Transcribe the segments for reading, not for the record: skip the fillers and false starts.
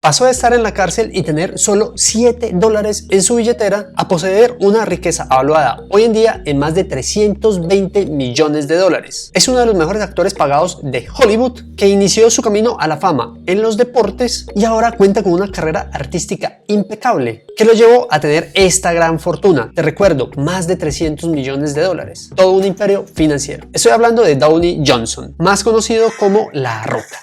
Pasó de estar en la cárcel y tener solo $7 en su billetera a poseer una riqueza evaluada hoy en día en más de 320 millones de dólares. Es uno de los mejores actores pagados de Hollywood que inició su camino a la fama en los deportes y ahora cuenta con una carrera artística impecable que lo llevó a tener esta gran fortuna. Te recuerdo, más de 300 millones de dólares. Todo un imperio financiero. Estoy hablando de Dwayne Johnson, más conocido como La Roca.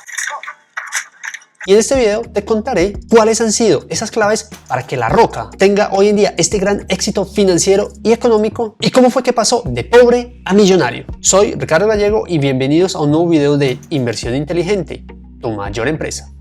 Y en este video te contaré cuáles han sido esas claves para que La Roca tenga hoy en día este gran éxito financiero y económico y cómo fue que pasó de pobre a millonario. Soy Ricardo Gallego y bienvenidos a un nuevo video de Inversión Inteligente, tu mayor empresa.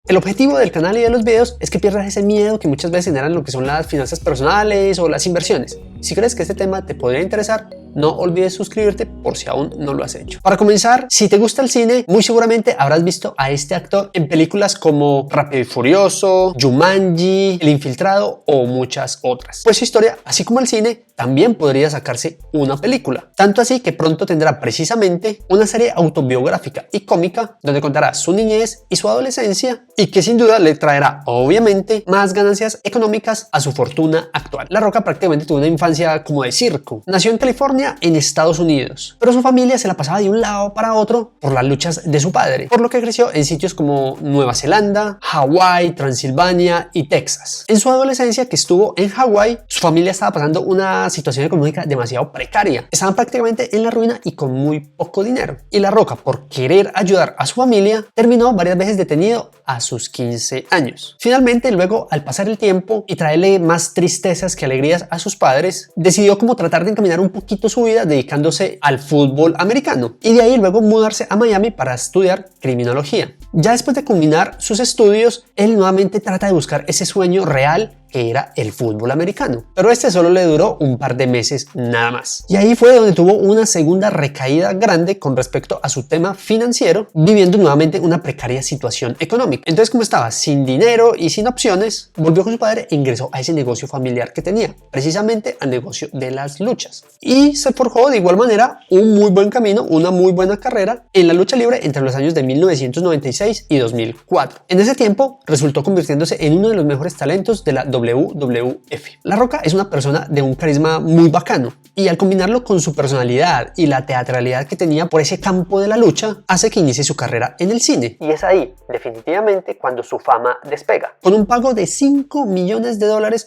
El objetivo del canal y de los videos es que pierdas ese miedo que muchas veces generan lo que son las finanzas personales o las inversiones. Si crees que este tema te podría interesar, no olvides suscribirte por si aún no lo has hecho. Para comenzar, si te gusta el cine, muy seguramente habrás visto a este actor en películas como Rápido y Furioso, Jumanji, El Infiltrado o muchas otras. Pues su historia, así como el cine, también podría sacarse una película. Tanto así que pronto tendrá precisamente una serie autobiográfica y cómica donde contará su niñez y su adolescencia y que sin duda le traerá obviamente más ganancias económicas a su fortuna actual. La Roca prácticamente tuvo una infancia como de circo. Nació en California, en Estados Unidos, pero su familia se la pasaba de un lado para otro por las luchas de su padre, por lo que creció en sitios como Nueva Zelanda, Hawái, Transilvania y Texas. En su adolescencia que estuvo en Hawái, su familia estaba pasando una situación económica demasiado precaria. Estaban prácticamente en la ruina y con muy poco dinero. Y La Roca, por querer ayudar a su familia, terminó varias veces detenido a sus 15 años. Finalmente, luego, al pasar el tiempo y traerle más tristezas que alegrías a sus padres, decidió como tratar de encaminar un poquito su vida dedicándose al fútbol americano y de ahí luego mudarse a Miami para estudiar criminología. Ya después de culminar sus estudios, él nuevamente trata de buscar ese sueño real que era el fútbol americano, pero este solo le duró un par de meses nada más. Y ahí fue donde tuvo una segunda recaída grande con respecto a su tema financiero, viviendo nuevamente una precaria situación económica. Entonces, como estaba sin dinero y sin opciones, volvió con su padre e ingresó a ese negocio familiar que tenía, precisamente al negocio de las luchas. Y se forjó de igual manera un muy buen camino, una muy buena carrera en la lucha libre entre los años de 1996 y 2004. En ese tiempo resultó convirtiéndose en uno de los mejores talentos de la WWF. La Roca es una persona de un carisma muy bacano y al combinarlo con su personalidad y la teatralidad que tenía por ese campo de la lucha hace que inicie su carrera en el cine. Y es ahí, definitivamente, cuando su fama despega. Con un pago de $5 millones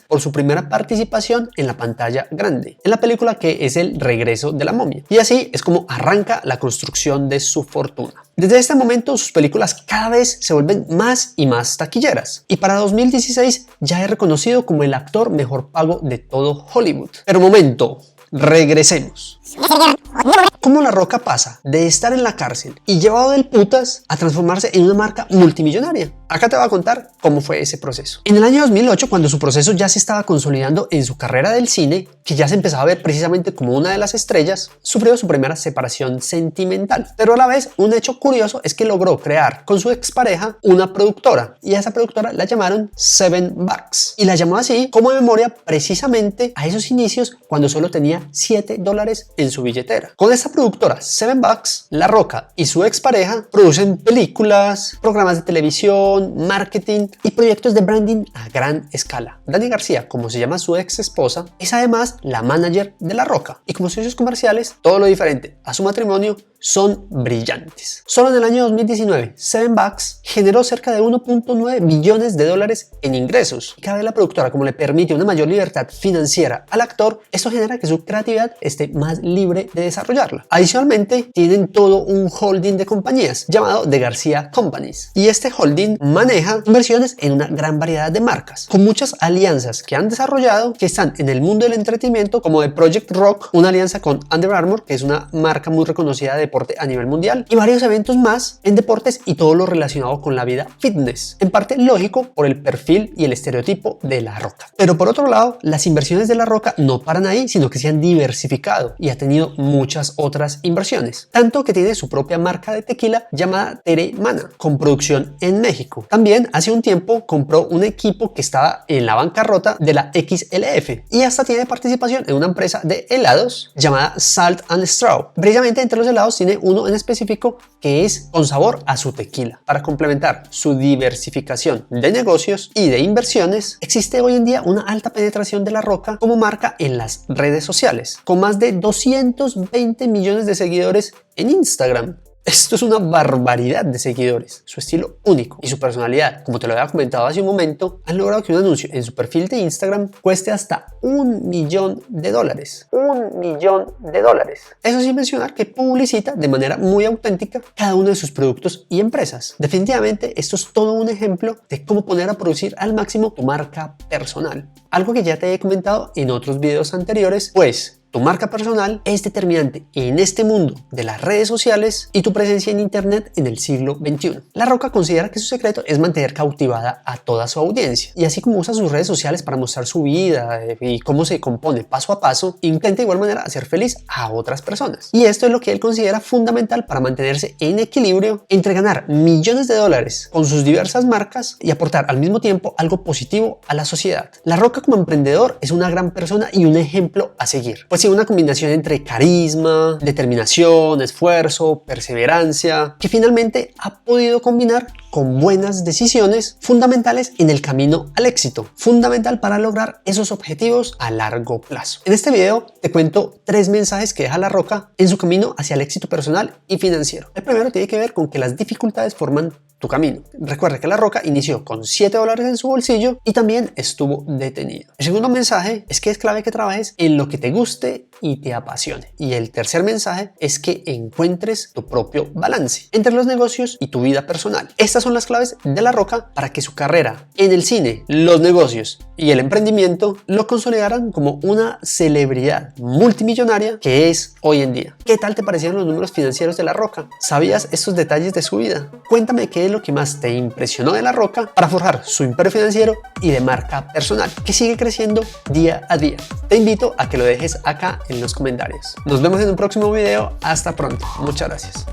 por su primera participación en la pantalla grande, en la película que es El Regreso de la Momia. Y así es como arranca la construcción de su fortuna. Desde este momento sus películas cada vez se vuelven más y más taquilleras y para 2016 ya es reconocido como el actor mejor pago de todo Hollywood. Pero momento, regresemos. ¿Cómo La Roca pasa de estar en la cárcel y llevado del putas a transformarse en una marca multimillonaria? Acá te voy a contar cómo fue ese proceso. En el año 2008, cuando su proceso ya se estaba consolidando en su carrera del cine, que ya se empezaba a ver precisamente como una de las estrellas, sufrió su primera separación sentimental. Pero a la vez, un hecho curioso es que logró crear con su expareja una productora y a esa productora la llamaron Seven Bucks y la llamó así como memoria precisamente a esos inicios cuando solo tenía $7 en su billetera. Con esta productora Seven Bucks, La Roca y su expareja producen películas, programas de televisión, marketing y proyectos de branding a gran escala. Dani García, como se llama su ex esposa, es además la manager de La Roca y como socios comerciales, todo lo diferente a su matrimonio son brillantes. Solo en el año 2019, Seven Bucks generó cerca de $1.9 millones en ingresos. Y cada vez la productora, como le permite una mayor libertad financiera al actor, esto genera que su creatividad esté más libre de desarrollarla. Adicionalmente, tienen todo un holding de compañías llamado The García Companies. Y este holding maneja inversiones en una gran variedad de marcas, con muchas alianzas que han desarrollado que están en el mundo del entretenimiento, como de Project Rock, una alianza con Under Armour, que es una marca muy reconocida de deporte a nivel mundial y varios eventos más en deportes y todo lo relacionado con la vida fitness. En parte lógico por el perfil y el estereotipo de La Roca. Pero por otro lado, las inversiones de La Roca no paran ahí, sino que se han diversificado y ha tenido muchas otras inversiones. Tanto que tiene su propia marca de tequila llamada Teremana, con producción en México. También hace un tiempo compró un equipo que estaba en la bancarrota de la XLF y hasta tiene participación en una empresa de helados llamada Salt and Straw. Precisamente entre los helados tiene uno en específico que es con sabor a su tequila. Para complementar su diversificación de negocios y de inversiones, existe hoy en día una alta penetración de La Roca como marca en las redes sociales, con más de 220 millones de seguidores en Instagram. Esto es una barbaridad de seguidores. Su estilo único y su personalidad, como te lo había comentado hace un momento, han logrado que un anuncio en su perfil de Instagram cueste hasta $1 millón. $1 millón. Eso sin mencionar que publicita de manera muy auténtica cada uno de sus productos y empresas. Definitivamente esto es todo un ejemplo de cómo poner a producir al máximo tu marca personal. Algo que ya te he comentado en otros videos anteriores, pues tu marca personal es determinante en este mundo de las redes sociales y tu presencia en Internet en el siglo XXI. La Roca considera que su secreto es mantener cautivada a toda su audiencia y así como usa sus redes sociales para mostrar su vida y cómo se compone paso a paso, intenta de igual manera hacer feliz a otras personas. Y esto es lo que él considera fundamental para mantenerse en equilibrio entre ganar millones de dólares con sus diversas marcas y aportar al mismo tiempo algo positivo a la sociedad. La Roca como emprendedor es una gran persona y un ejemplo a seguir, pues una combinación entre carisma, determinación, esfuerzo, perseverancia, que finalmente ha podido combinar con buenas decisiones fundamentales en el camino al éxito, fundamental para lograr esos objetivos a largo plazo. En este video te cuento 3 mensajes que deja La Roca en su camino hacia el éxito personal y financiero. El primero tiene que ver con que las dificultades forman tu camino. Recuerda que La Roca inició con $7 en su bolsillo y también estuvo detenido. El segundo mensaje es que es clave que trabajes en lo que te guste y te apasione. Y el tercer mensaje es que encuentres tu propio balance entre los negocios y tu vida personal. Estas son las claves de La Roca para que su carrera en el cine, los negocios y el emprendimiento lo consolidaran como una celebridad multimillonaria que es hoy en día. ¿Qué tal te parecieron los números financieros de La Roca? ¿Sabías estos detalles de su vida? Cuéntame qué es lo que más te impresionó de La Roca para forjar su imperio financiero y de marca personal, que sigue creciendo día a día. Te invito a que lo dejes acá en los comentarios. Nos vemos en un próximo video. Hasta pronto. Muchas gracias.